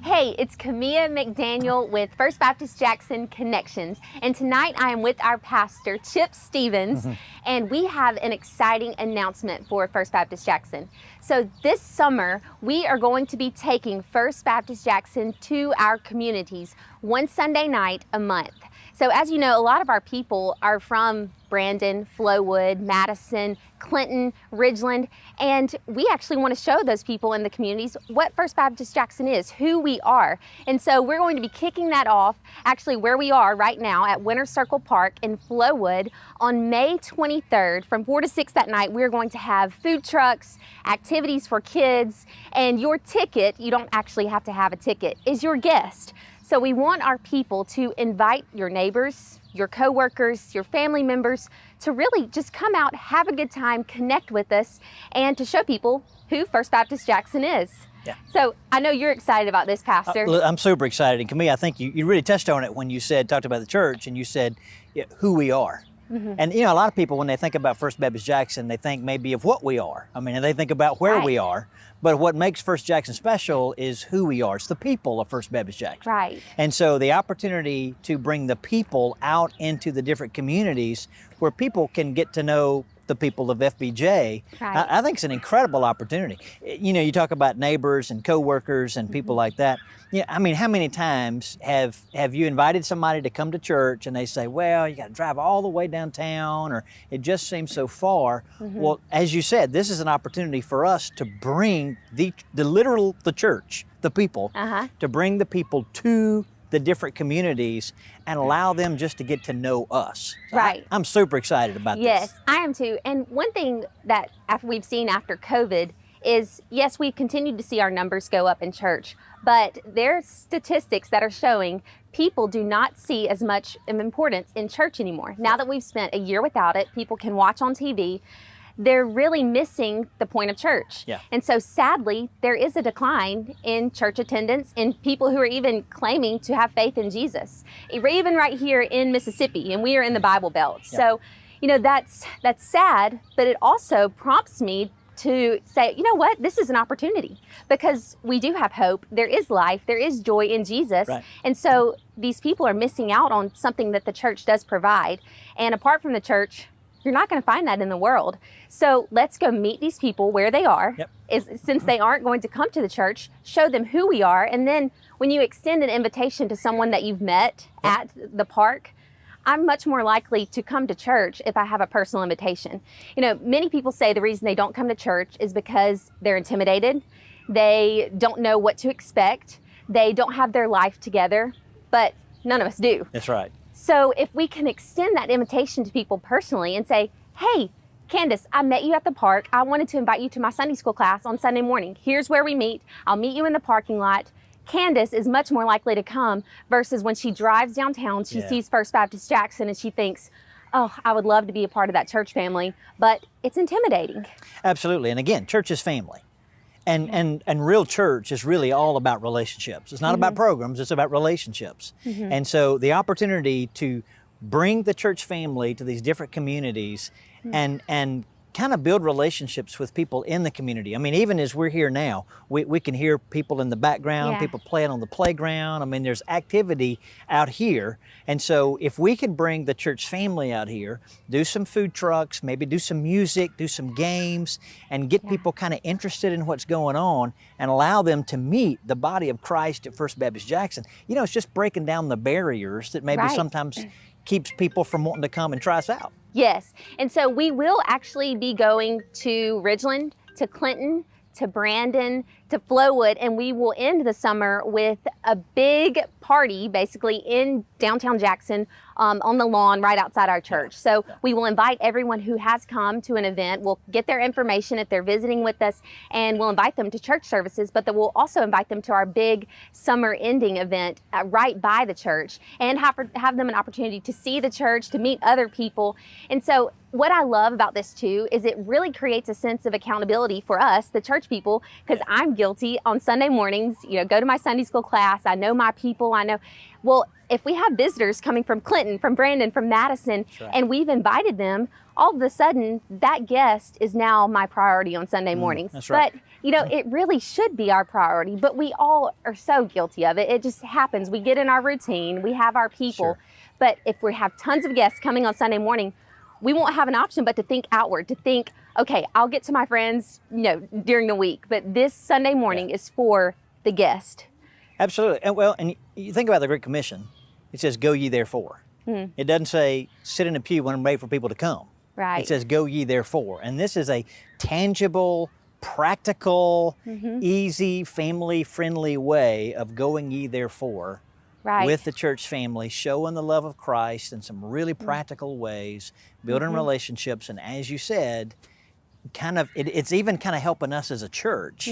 Hey, it's Camea McDaniel with First Baptist Jackson Connections, and tonight I am with our pastor, Chip Stevens, and we have an exciting announcement for First Baptist Jackson. So this summer, we are going to be taking First Baptist Jackson to our communities one Sunday night a month. So as you know, a lot of our people are from Brandon, Flowood, Madison, Clinton, Ridgeland, and we actually want to show those people in the communities what First Baptist Jackson is, who we are. And so we're going to be kicking that off actually where we are right now at Winter Circle Park in Flowood on May 23rd from 4 to 6 that night. We're going to have food trucks, activities for kids, and your ticket, you don't actually have to have a ticket, is your guest. So we want our people to invite your neighbors, your coworkers, your family members to really just come out, have a good time, connect with us, and to show people who First Baptist Jackson is. Yeah. So I know you're excited about this, Pastor. I'm super excited. And Camille, I think you really touched on it when you talked about the church and you said who we are. And a lot of people, when they think about First Baptist Jackson, they think maybe of what we are. I mean, they think about where we are. But what makes First Jackson special is who we are. It's the people of First Baptist Jackson. Right. And so the opportunity to bring the people out into the different communities where people can get to know the people of FBJ, I think it's an incredible opportunity. You talk about neighbors and coworkers and people like that. I mean, how many times have you invited somebody to come to church and they say, well, you got to drive all the way downtown, or it just seems so far. Well, as you said, this is an opportunity for us to bring the church, the people, to bring the people to the different communities and allow them just to get to know us. So I'm super excited about this. Yes, I am too. And one thing that we've seen after COVID is, yes, we've continued to see our numbers go up in church, but there's statistics that are showing people do not see as much of importance in church anymore. Now that we've spent a year without it, people can watch on TV. They're really missing the point of church. Yeah. And so sadly, there is a decline in church attendance in people who are even claiming to have faith in Jesus. Even right here in Mississippi, and we are in the Bible Belt. Yeah. So, that's sad, but it also prompts me to say, you know what, this is an opportunity because we do have hope. There is life, there is joy in Jesus. Right. And so these people are missing out on something that the church does provide. And apart from the church, you're not going to find that in the world. So let's go meet these people where they are. Since they aren't going to come to the church, show them who we are. And then when you extend an invitation to someone that you've met at the park, I'm much more likely to come to church if I have a personal invitation. Many people say the reason they don't come to church is because they're intimidated. They don't know what to expect. They don't have their life together, but none of us do. That's right. So if we can extend that invitation to people personally and say, hey, Candace, I met you at the park. I wanted to invite you to my Sunday school class on Sunday morning. Here's where we meet. I'll meet you in the parking lot. Candace is much more likely to come versus when she drives downtown, she sees First Baptist Jackson and she thinks, oh, I would love to be a part of that church family, but it's intimidating. Absolutely. And again, church is family. And real church is really all about relationships. It's not about programs, it's about relationships. And so the opportunity to bring the church family to these different communities and kind of build relationships with people in the community. I mean, even as we're here now, we can hear people in the background, people playing on the playground. I mean, there's activity out here. And so if we can bring the church family out here, do some food trucks, maybe do some music, do some games, and get people kind of interested in what's going on and allow them to meet the body of Christ at First Baptist Jackson. It's just breaking down the barriers that maybe sometimes keeps people from wanting to come and try us out. Yes, and so we will actually be going to Ridgeland, to Clinton, to Brandon, to Flowood, and we will end the summer with a big party basically in downtown Jackson on the lawn right outside our church. So we will invite everyone who has come to an event. We'll get their information if they're visiting with us, and we'll invite them to church services, but then we'll also invite them to our big summer ending event right by the church and have them an opportunity to see the church, to meet other people. And so what I love about this too is it really creates a sense of accountability for us, the church people, because I'm guilty on Sunday mornings, go to my Sunday school class. I know my people. Well, if we have visitors coming from Clinton, from Brandon, from Madison, right. and we've invited them, all of a sudden that guest is now my priority on Sunday mornings. That's right. But it really should be our priority, but we all are so guilty of it. It just happens. We get in our routine, we have our people. Sure. But if we have tons of guests coming on Sunday morning, we won't have an option but to think outward, to think, okay, I'll get to my friends, during the week, but this Sunday morning is for the guest. Absolutely. And you think about the Great Commission, it says, go ye therefore. It doesn't say sit in a pew and wait for people to come. Right. It says, go ye therefore. And this is a tangible, practical, easy, family-friendly way of going ye therefore with the church family, showing the love of Christ in some really practical ways, building relationships, and as you said, it's even kind of helping us as a church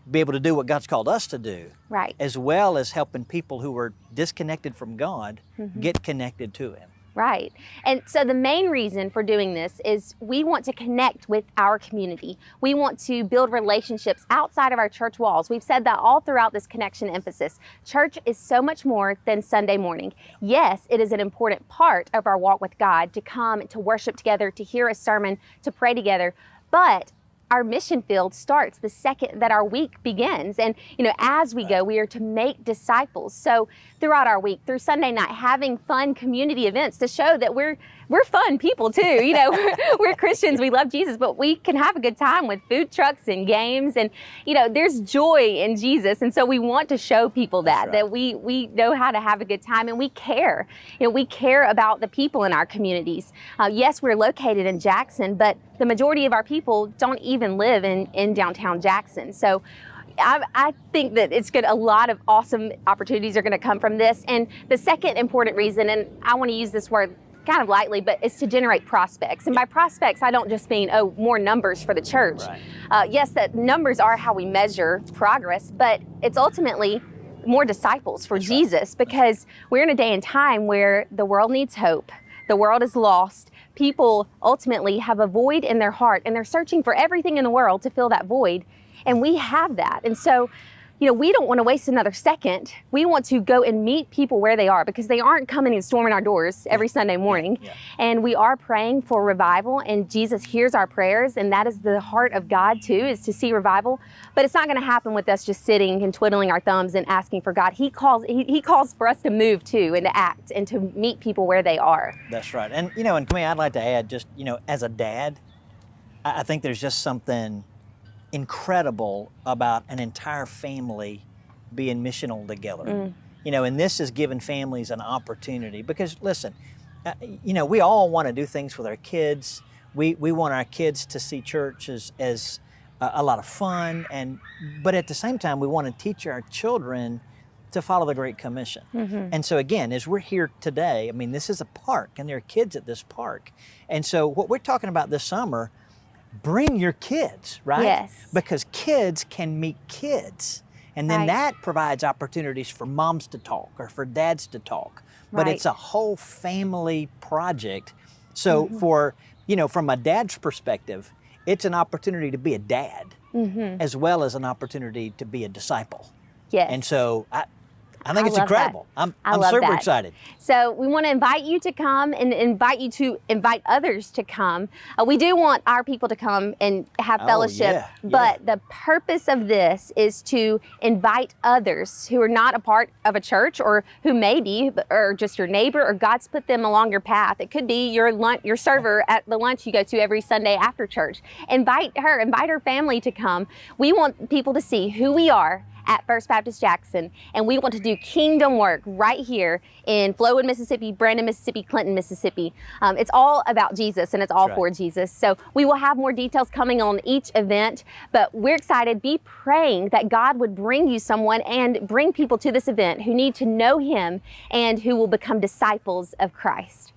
be able to do what God's called us to do, right, as well as helping people who are disconnected from God get connected to Him. Right. And so the main reason for doing this is we want to connect with our community. We want to build relationships outside of our church walls. We've said that all throughout this connection emphasis. Church is so much more than Sunday morning. Yes, it is an important part of our walk with God to come, to worship together, to hear a sermon, to pray together. But our mission field starts the second that our week begins. And, as we go, we are to make disciples. So throughout our week, through Sunday night, having fun community events to show that we're fun people too. We're Christians, we love Jesus, but we can have a good time with food trucks and games. And, there's joy in Jesus. And so we want to show people that we know how to have a good time and we care. We care about the people in our communities. Yes, we're located in Jackson, but the majority of our people don't even live in downtown Jackson. So I think that it's good. A lot of awesome opportunities are going to come from this. And the second important reason, and I want to use this word kind of lightly, but it's to generate prospects. And by prospects, I don't just mean, more numbers for the church. Right. Yes, that numbers are how we measure progress, but it's ultimately more disciples for Jesus, because we're in a day and time where the world needs hope. The world is lost. People ultimately have a void in their heart, and they're searching for everything in the world to fill that void. And we have that. And so, we don't want to waste another second. We want to go and meet people where they are, because they aren't coming and storming our doors every Sunday morning. Yeah. And we are praying for revival, and Jesus hears our prayers, and that is the heart of God too, is to see revival. But it's not going to happen with us just sitting and twiddling our thumbs and asking for God. He calls for us to move too, and to act and to meet people where they are. That's right. And and Camea, I'd like to add, just as a dad, I think there's just something incredible about an entire family being missional together. And this has given families an opportunity, because listen, we all want to do things with our kids. We want our kids to see church as a lot of fun, but at the same time we want to teach our children to follow the Great Commission. And so again, as we're here today, this is a park and there are kids at this park. And so what we're talking about this summer, bring your kids, right? Yes. Because kids can meet kids. And then that provides opportunities for moms to talk or for dads to talk. But it's a whole family project. So for, from a dad's perspective, it's an opportunity to be a dad as well as an opportunity to be a disciple. Yes. And so I think it's incredible. I'm super excited. So we want to invite you to come and invite you to invite others to come. We do want our people to come and have fellowship, but the purpose of this is to invite others who are not a part of a church, or who may be, or just your neighbor, or God's put them along your path. It could be your server at the lunch you go to every Sunday after church. Invite her family to come. We want people to see who we are at First Baptist Jackson, and we want to do kingdom work right here in Flowood, Mississippi, Brandon, Mississippi, Clinton, Mississippi. It's all about Jesus, and it's all for Jesus. So we will have more details coming on each event, but we're excited. Be praying that God would bring you someone and bring people to this event who need to know Him and who will become disciples of Christ.